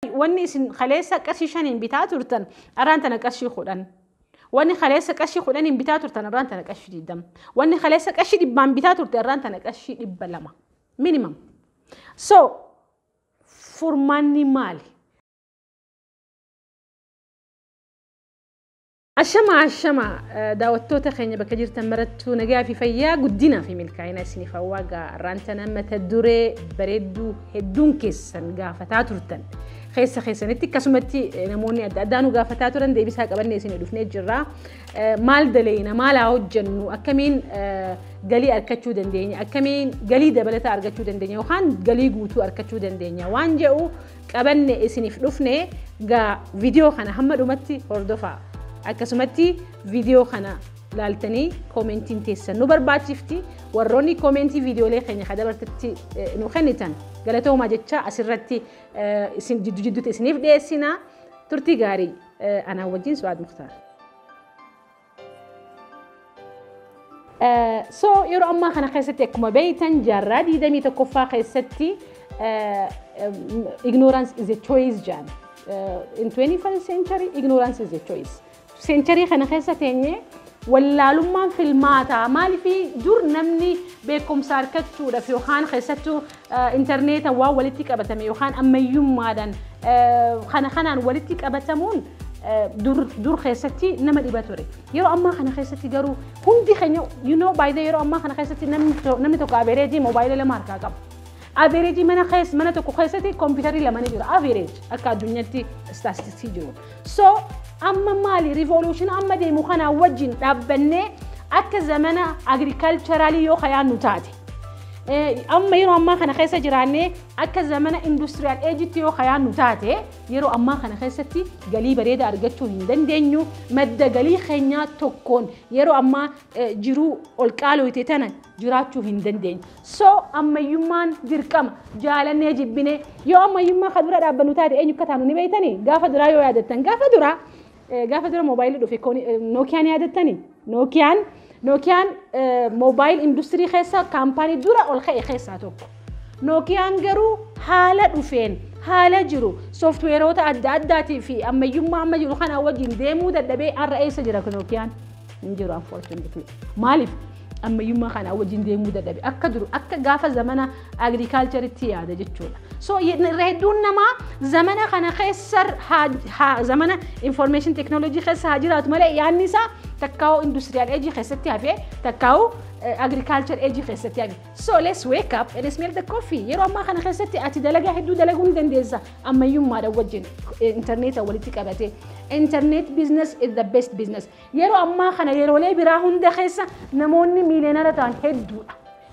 واني اسن خليسة قرشي شانين بتاتورتن أرانتنا قرشي خودن واني خليسة قرشي خودن بتاتورتن أرانتنا قرشي ديدم واني خليسة قرشي دبان بتاتورتن أرانتنا قرشي دبلما minimum so for money مالي الشمع داوتوتا خيني بكجير تمرتو نجا في فيا قدنا في ملكاينا سني فواقا رانتنا متدوري بريدو هدون كيسن قافتاتورتن خيسة نتي كسمتي نموني أدانو قافتاتورن دي بيسها قبلني سني دفني جرا مال دلينا مال عوجنو أكمين قلي أركتشو دنديني أكمين قلي دبلتا أركتشو دنديني وخان قلي قوتو أركتشو دنديني وانجاو قبلني سني فلوفني قا فيديو خانا همد ومتي هردوفا akkasumatti video kana laaltanii commenting teessan nu barbaachiftee warroonni commenting videolee keenya dabartatti nu kennitan galatooma jecha asirratti isin jidduutti isiniif dhiyeessina turtii gaarii ana wajjin Su'aad Mukhtaar so yeroo ammaa kana keessatti akkuma beektan jaarraa 21ffaa keessatti ignorance is a choice jaan in 21st century ignorance is a choice سنتري خنا خيسة تانية ولا لما في الماتا مالي في دور نمني بكم ساركتو ده في خان خيسته إنترنت أو ولتك أبتمي وخان أما يوم مادن خنا ولتك أبتمون دور خيستي نما دباتوري يرو أما خنا خيستي جرو كنتي خنيو you know by the يرو أما خنا خيستي نمني توك أبيريجي موبايل لما ركعكم أبيريجي منا توك خيستي كمبيوتري لما نجرو أبيريج أكاد دنيتي statistics جرو so أما مالي ريفولوشن أما دي مخنا وجين تابني أك زمانة agriculturally يو خيان نتاتي أما يرو أما خنا خيسة جراني أك زمانة industrial age يو خيان نتاتي يرو أما خنا خيستي قلي بريد أرجعتو هندن دينيو مد قلي خنيا تكون يرو أما جرو الكالو يتتنا جراتو هندن دين أما يومان دركم جالن يجيب بني يو أما يومان خدورة رابنو تاتي أي كتانو نبيتني قافة درا يو يادتن قافة درا موبايل دو في كوني نوكيان يادتني نوكيان موبايل اندستري خيسا كامباني دورا أول خيسا توك نوكيان جرو حالة دوفين حالة جرو سوفت ويروتا أداتي في أما يوما أما جرو خنا وجين ديمو دبي الرئيس جرا نوكيان نجرو unfortunately مالف أما يوما خنا وجين ديمو دبي أكدرو قافة زمانة agriculture تياده جتولا so يردون نما زمانة خنا خيسر زمانة information technology خيسر هاجرات ملا يعني سا تكاو industrial age خيستي هفي تكاو agriculture age خيستي هفي so let's wake up and smell the coffee يرو أما خنا خيستي أتي دلقة حدو دلقون دنديزا أما يوم ما دوجين إنترنت أوليتك أبتي internet business is the best business يرو أما خنا يرو لي براهون دخيسا نموني ميلينارتان هدو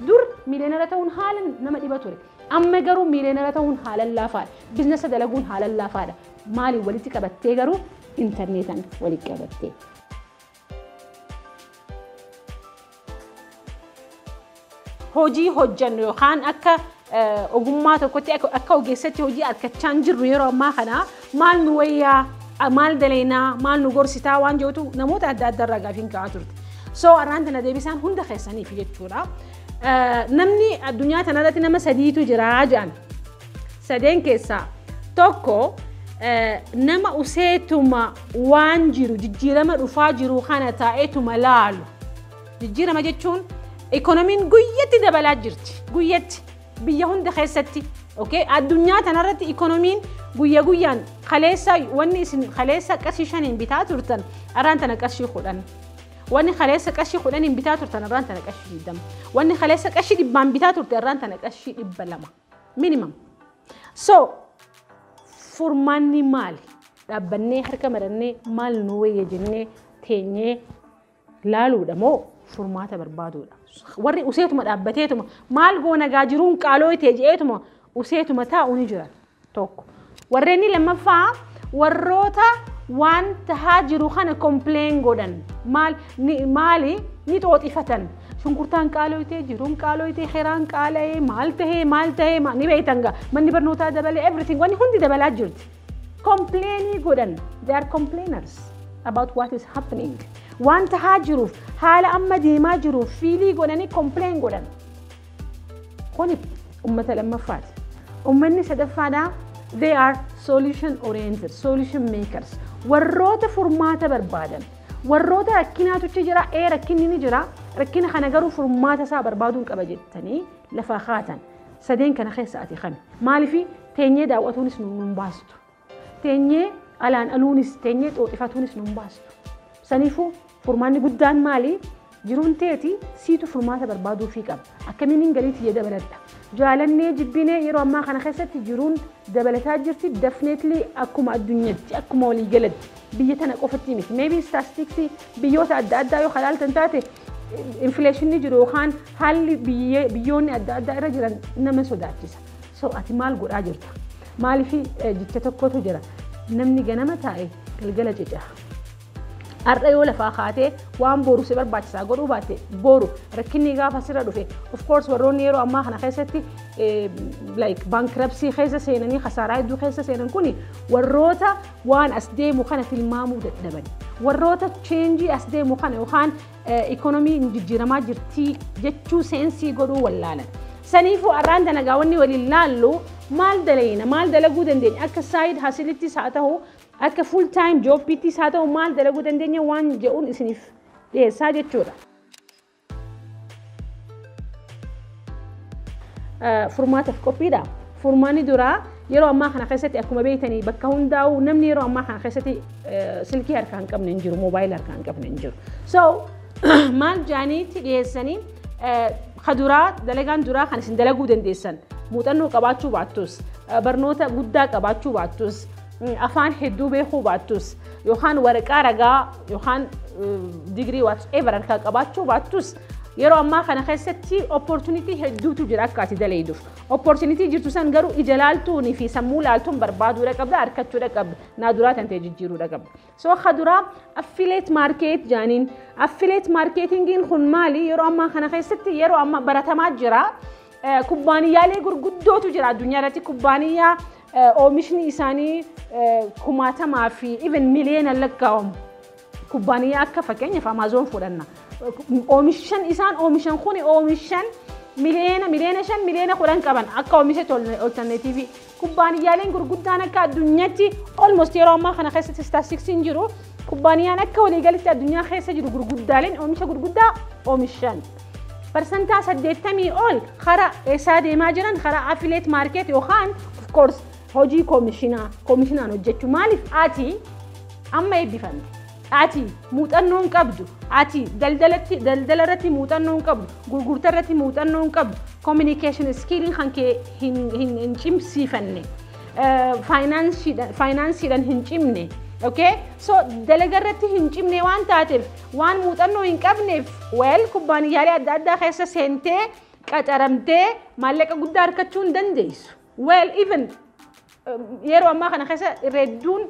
دور ميلينارتان حالا نما ديباتوري أما جرو ميلينارتان حالا لا فاد business دلقون حالا لا فاد مالي وليتك أبتي جرو إنترنتان وليتك أبتي هوجي هوجن يوخان أكا أقومات وكتي أكا وجساتي هوجي أكا تشانجر يرو ما خنا مال نويا مال دلينا مال نقول ستا وان جوتو نموت عدد الرجع فين كاتورت so أرانتنا دبيسان هند خيساني في جتورا نمني الدنيا تنادت نما سديتو جراجان سدين كيسا توكو نما أسيتما وانجرو جيرما رفاجرو خانة تاعتما لالو جيرما جتشون إيكونومين قويتي دبلات جرتي قويتي بيهون دخيستي أوكي الدنيا تنرت إيكونومين قويان خليسة واني خليسة كشيشان بتاعتورتن أرانتنا كشي خلان واني خليسة كشي خلان بتاعتورتن أرانتنا كشي دم واني خليسة كشي دبان بتاعتورتن أرانتنا كشي دبلما minimum so for money مال ربني حركة مرني مال نوي جنة تيني لالو دمو فرماته بربادو وري أسيتم أبتيتم مال جونا جاجرون قالوا تيجيتم أسيتم تا ونجرا توك وريني لما فا وروتا وان تهاجرو خنا كومبلين جودن مالي نتوت إفتن شنكرتان قالوا تيجرون قالوا تي خيران قالوا مالته ما نبيتنجا من نبرنوتا دبل everything واني هندي دبل أجرت complaining جودن they are complainers about what is happening وانت هاجرو حال أما دي ما جرو فيلي قولاني كومبلين قولان خوني أمة لما فات أمني سدفادا they are solution oriented, solution makers. warroota furmaata barbaadan warroota rakkinaatu jira rakkinni ni jira rakkina kana garuu furmaata isaa barbaaduun qaba jettanii lafa kaatan sadeen kana keessa ati kan maaliif teenyee daawwatuunis nun baastu teenyee alaan aluunis teenyee xooxifatuunis nun baastu saniifuu furmaanni guddaan maali jiruun teeti siitu furmaata barbaaduu fi qaba akkamiin galiitii dabaladha jaalannee jibbinee yeroo ammaa kana keessatti jiruun dabalataa jirti definitely akkuma addunyaatti akkuma walii galatti biyya tana qofatti miti maybe statistics biyyoota adda addaa yoo halaaltan taate inflation ni jiru yookaan haalli biyyoonni adda addaa irra jiran nama sodaachisa so ati maal godhaa jirta maaliif jecha tokkotu jira namni ganama taa'e galgala cica arra yoo lafa kaatee waan boru si barbaachisaa godhuu baatte boru rakkinni gaafa sirra dhufe of course warroonni yeroo ammaa kana keessatti like bankruptcy keessa seenanii khasaaraa hedduu keessa seenan kuni warroota waan as deemu kana tilmaamuu dadhaban warroota change as deemu kana yookaan economy jijjiiramaa jirtii jechuu seensii godhuu wallaalan saniifuu arraan danagaa wanni waliin laallu maal dalayna maal dalaguu dandeenya akka side hustleittis haa ta'u akka full time job pittis haa ta'u maal dalaguu dandeenya waan jedhuun isiniif dhiyeessaa jechuudha. Furmaataaf qophiidha. Furmaanni duraa yeroo ammaa kana keessatti akkuma beektanii bakka hundaa'u namni yeroo ammaa kana keessatti silkii harkaa hin qabne hin jiru moobaayilii harkaa hin qabne hin jiru. So maal jaaniitti dhiyeessanii kaduraa dalagaan duraa kan isin dalaguu dandeessan muuxannoo qabaachuu baattus barnoota guddaa qabaachuu baattus afaan hedduu beekuu baattus yookaan waraqaa ragaa yookaan digrii whatever harkaa qabaachuu baattus yeroo ammaa kana keessatti opportunity hedduutu jira akka ati dalayduuf opportunity jirtu san garuu ija laaltuunii fi sammuu laaltuun barbaaduudha qabda harkachuudha qabda naaduraa tantee jijjiiruudha qabda so kaduraa affiliate market jaaniin affiliate marketingiin kun maali yeroo ammaa kana keessatti yeroo amma baratamaa jira kubbaaniyaalee gurguddootu jira addunyaa irratti kubbaaniyaa oomishni isaanii kumaatamaa fi even miliyoona lakkaa'amu kubbaaniyaa akka fakkeenyaaf Amazon fudhanna oomishan isaan oomishan kuni oomishan miliyoona 5 miliyoona 10 qaban akka oomisha alternative kubbaaniyaaleen gurguddaan akka addunyaatti almost yeroo ammaa kana keessatti statistics jiru kubbaaniyaan akka waliigalitti addunyaa keessa jiru gurguddaaleen oomisha gurguddaa oomishan percentaa 80 ol khara eessa deemaa jiran khara affiliate market yookaan of course hojii komishinaan hojjechuu maaliif ati amma eebbifamte ati muuxannoon qabdu ati daldala irratti muuxannoon qabdu gurgurtaa irratti muuxannoon qabdu communication skill kan kee hin cimsiifanne financeedhaan hin cimne okay so dalaga irratti hin cimne waan taateef waan muuxannoo hin qabneef well kubbaaniyaalee adda addaa keessa seentee qacaramtee maallaqa guddaa harkachuu hin dandeessu well even yeroo ammaa kana keessa redduun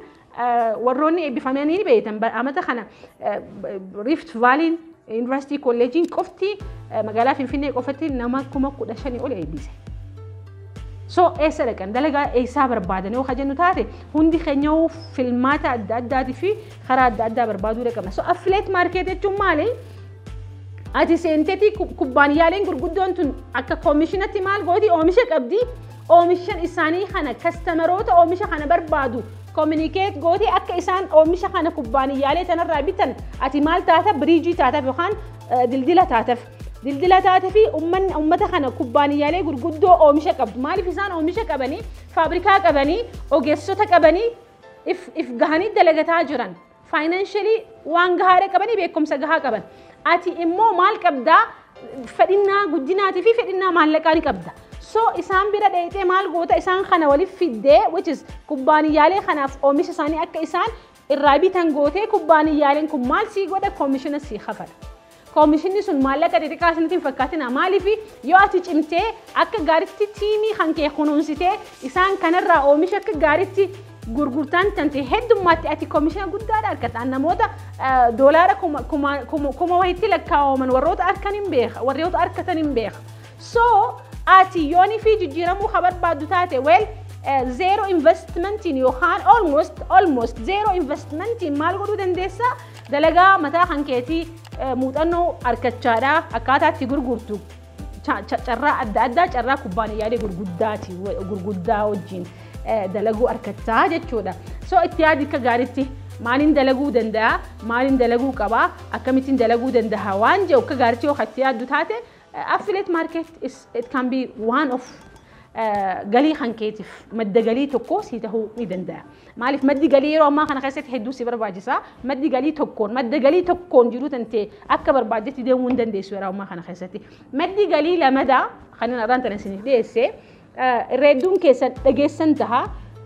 warroonni eebbifamanii beektan amata kana Rift Valley University College qofti magaalaa Finfinnee qofatti nama 15,000 ol eebbise. So eessa dhaqan dalagaa eessaa barbaadan yoo jennu taate hundi keenya filmaata adda addaatii fi karaa adda addaa barbaaduu qabna. So affiliate market jechuun maali? Ati seenteetii kubbaaniyaaleen gurguddoon tun akka komishinatti maal gooti oomisha qabdi oomishan isaanii kana kastameroota oomisha kana barbaadu communicate gooti akka isaan oomisha kana kubbaaniyaalee tanarraa bitan ati maal taata biriijii taataaf yookaan dildila taataaf fi ummata kana kubbaaniyaalee gurguddoo oomisha qabdu maaliif isaan oomisha qabanii faabrikaa qabanii ogeessota qabanii if gahanii dalagataa jiran financially waan gahaa qabanii beekumsa gahaa qaban ati immoo maal qabdaa fedhinnaa guddinaatii fi fedhinnaa maallaqaa ni qabda so isaan bira dheeyxee maal goota isaan kana waliif fiddee which is kubbaaniyaalee kanaaf oomisha isaanii akka isaan irraa bitan gootee kubbaaniyaaleen kun maal sii godha koomishina sii kafala koomishinni sun maallaqa xixiqqaa isinitti hin fakkaatina maaliif yoo ati cimtee akka gaariitti tiimii kan kee kunuunsitee isaan kanarraa oomisha akka gaariitti gurgurtaan tante heddummaatti ati koomishina guddaadha argataan namoota doolaara kuma wayitti lakkaa'aman warroota arkatan hin beeka so ati yoonii fi jijjiiramuu barbaaddu taate well zero investmentiin yookaan almost zero investmentiin maal godhuu dandeessa dalagaa mataa kan keetii muuxannoo argachaadha akkaataa itti gurgurtu carraa adda addaa carraa kubbaaniyaalee gurguddaa wajjin dalaguu argattaa jechuudha. So itti yaadi akka gaariitti maaliin dalaguu danda'a, maaliin dalaguu qaba, akkamittiin dalaguu danda'a waan jedhu akka gaariitti yoo itti yaaddu taate affiliate market it can be one of galii hankeetiif madda galii tokko si tahuu ni danda'a. Maaliif maddi galii yeroo ammaa kana keessatti hedduu si barbaachisa. Maddi galii tokkoon jiru tante akka barbaadetti deemuu hin dandeessu yeroo ammaa kana keessatti. Maddi galii lamada kan irraan tan isiniif dhiyeesse hedduun keessan dhageessan taha.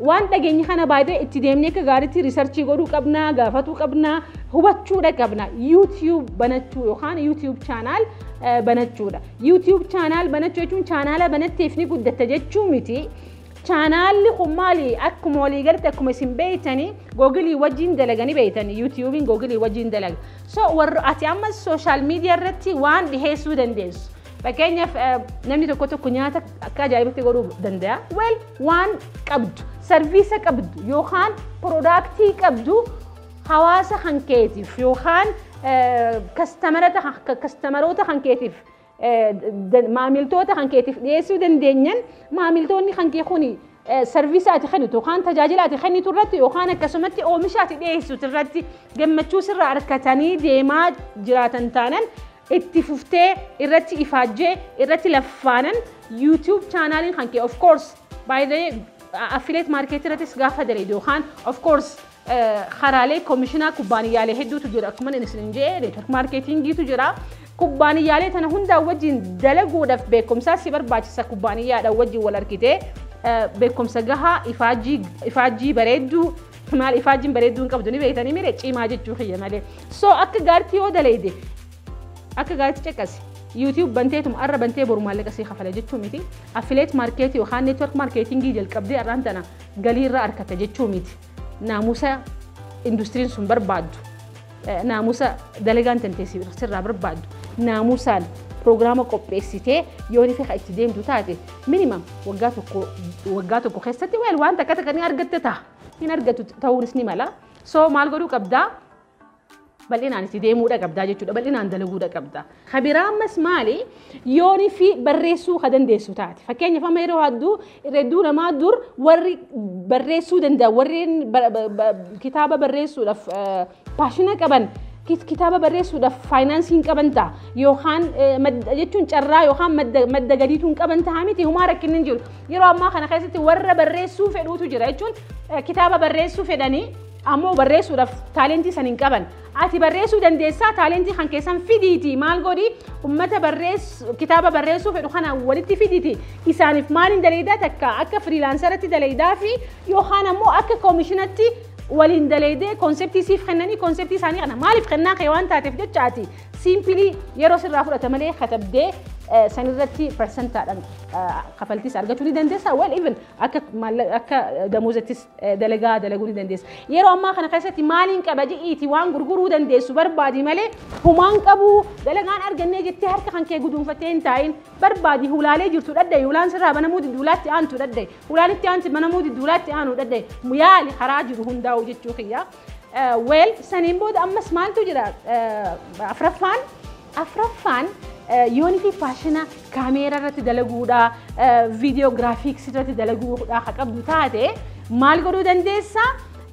Waan dhageenyi kana baay'ee itti deemnee akka gaariitti riisarchii godhuu qabna, gaafatuu qabna, hubachuudha qabna. YouTube banachuu yookaan YouTube channel banachuudha. YouTube channel banachuu jechuun channel banatteef ni guddatta jechuu miti. Channel kun maali akkuma walii galatti akkuma isin beeytanii Google wajjin dalaganii beeytanii YouTubein Google wajjin dalaga. So warra ati amma social media irratti waan dhiheessuu dandeessu. Fakkeenyaaf namni tokko nyaata akka ajaa'ibatti godhuu danda'a. Well waan qabdu, serviisa qabdu yookaan productii qabdu hawaasa hankeetiif yookaan kastaamaroota hankeetiif maamiltoota hankeetiif dhiyeessuu dandeenyan maamiltoonni hankee kuni serviisa ati kennitu yookaan tajaajila ati kennitu irratti yookaan akkasumatti oomisha ati dhiyeessitu irratti gammachuu sirraa argatanii deemaa jiraatan taanan itti fuftee irratti ifaajjee irratti laffaanan YouTube channelin hankee of course by the affiliate market irrattis gaafa daleedu yookaan of course karaalee komishinaa kubbaaniyyaalee hedduutu jira akkuma isin jedhe network marketingiitu jira. Kubbaaniyyaalee tana hundaa wajjin dalaguudhaaf beekumsaa si barbaachisa. Kubbaaniyyaadhaan wajjin wal argitee beekumsa gahaa ifaajjii bareedduu maal ifaajjiin bareedduu hin qabdu ni beektanii mire cimaa jechuu kiyya malee. So akka gaariitti yoo daleede akka gaariitti ceqqasi YouTube banteetum arra bantee boru maallaqa si kafala jechuu miti. Affiliate market yookaan network marketingii jalqabdee arraan tana galii irraa argata jechuu miti. Naamusa industiriin sun barbaaddu. Naamusa dalagaan tanteessi sirraa barbaaddu. Naamusaan programma qopheessitee yoo ni fiixa itti deemtu taate minimum waggaa tokko keessatti waan takka ni argatte ta'a. Hin argatu ta'uunis ni mala. So maal godhuu qabdaa? Bal'inaan itti deemuudha qabdaa jechuudha. Bal'inaan dalaguudha qabdaa. Kabiraan mas maali? Yoo ni fi barreessuu ka dandeessu taate. Fakkeenyaaf amma yeroo hedduu namaa dur warri barreessuu danda'a. Warreen kitaaba barreessuudhaaf paashina qaban kitaaba barreessuudhaaf faayinaansiin qaban ta'a. Yookaan jechuun carraa yookaan madda galiituun qaban ta'a miti humaa rakkinni hin jiru. Yeroo ammaa kana keessatti warra barreessuu fedhuutu jira jechuun kitaaba barreessuu fedhanii ammoo barreessuudhaaf taalentii san hin qaban. Ati barreessuu dandeessaa taalentii kan keessan fidiiti maal godhi ummata kitaaba barreessuu fedhu kana walitti fidiiti isaaniif maaliin daleedaa takka akka firiilaansarratti daleedaa fi yookaan ammoo akka koomishinatti waliin daleedee konseptii siif kennanii konseptii isaanii kana maaliif kennaa kee waan taateef jechaati simpilii yeroo sirraa fudhata malee katabdee sanirratti persentaadhaan kafaltiis argachuu ni dandeessa. Well even akka damuuzattis dalaguu ni dandeessa. Yeroo ammaa kana keessatti maaliin qaba ji'iiti waan gurguruu dandeessu barbaadi malee humaan qabu dalagaan argannee jettee harka kan kee guduunfattee hin taa'in barbaadi hulaalee jirtu dhaddaye hulaan sirraa banamuu didduulaatti aantu dhaddaye hulaan itti aanti banamuu didduulaatti aanu dhaddaye yaali karaa jiru hundaa'u jechuu kiyya. Well saniin booda ammas maaltu jira afraffaan yooni fi faashina kaameeraa irratti dalaguudha viidiyoo giraafiksii irratti dalaguudha haa qabdu taate maal godhuu dandeessa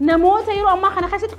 namoota yeroo ammaa kana keessatti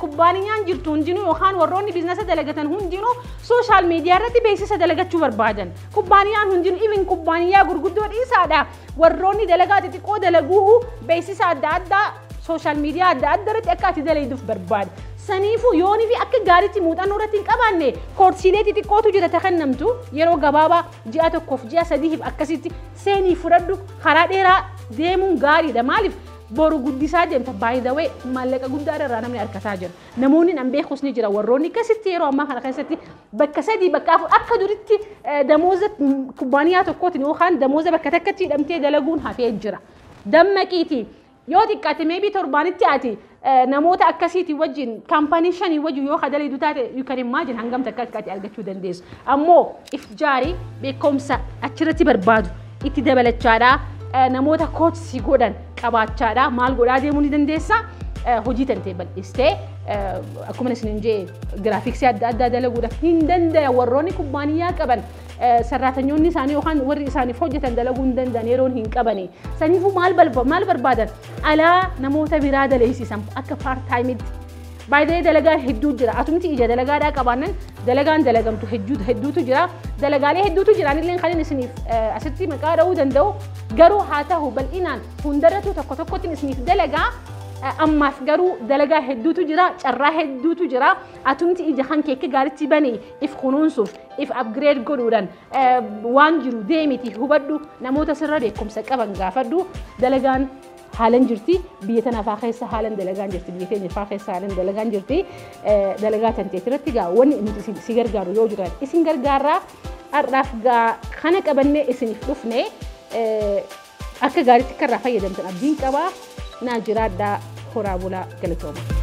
kubbaaniyyaan jirtu hundinuu yookaan warroonni biizinasa dalagatan hundinuu sooshaal miidiyaa irratti beeksisa dalagachuu barbaadan. Kubbaaniyyaan hundinuu even kubbaaniyyaa gurguddoo dhiisaadha warroonni dalagaa xixiqqoo dalaguu beeksisa adda addaa sooshaal miidiyaa adda addaa irratti akka ati dalaguuf barbaada. Saniifuu yoonii fi akka gaariitti muuxannoo irratti hin qabaanne koorsiilee xixiqqootu jira takannamtu yeroo gabaabaa ji'a tokkoof ji'a sadiif akkasitti seenii fudhadhu karaa dheeraa deemuun gaariidha. Maaliif boru guddisaa deemta by the way maallaqa guddaa irraa namni argataa jira. Namoonni nan beekus ni jira warroonni akkasitti yeroo ammaa kana keessatti bakka sadii bakka afur akka duritti damooza kubbaaniyaa tokkootiin yookaan damooza bakka takkatti hidhamtee dalaguun hafee jira. Dammaqiitii yoo xiqqaate maybe torbaanitti ati namoota akkasiitii wajjin kaampaanii shanii wajjin yoo kadaliidu taate you can imagine hangam takka ati argachuu dandeessu. Ammoo if jaarii beekumsa achirratti barbaadu itti dabalachaadha. Namoota kootsii godhan qabaachaadha maal godhaa deemuu ni dandeessa. Hojii tantee bal'istee akkuma isin jedhe giraafiksii adda addaa dalaguudhaaf hin danda'a warroonni kubbaaniyyaa qaban سراتنيون نساني وخان وري إساني فوجة دلقون دندن يرون هين كبني سنيفو مال بربادن على نموت برادة ليسي سام أكفار تايمد بعد دلقا هدو جرا أتمتي إجا دلقا دا كبانن دلقان دلقم تو هدو تجرا دلقا لي هدو تجرا نلين خلينا سنيف أستي مكارو دندو قرو حاته بل إنان هندرتو تكو تنسنيف دلقا أما فقرو دلقا هدو تجرا شرا هدو تجرا أتمتي إجا خان كيك قارتي بني إف خنونسوف إف أبجريد قروران وانجرو ديمتي هو بدو نموت سر بيكم سكابن غافدو دلقان حالن جرتي بيتنا فاخيسة حالن دلقان جرتي بيتنا فاخيسة حالن دلقان جرتي دلقات انتي ترتيقا واني انتي سيگر غارو يوجران اسين غرغارا الرافقا خانك أبني اسين فلوفني أكا غاري تكرا فايدة متن أبدين كبا ناجرات دا خرابولا كالتوما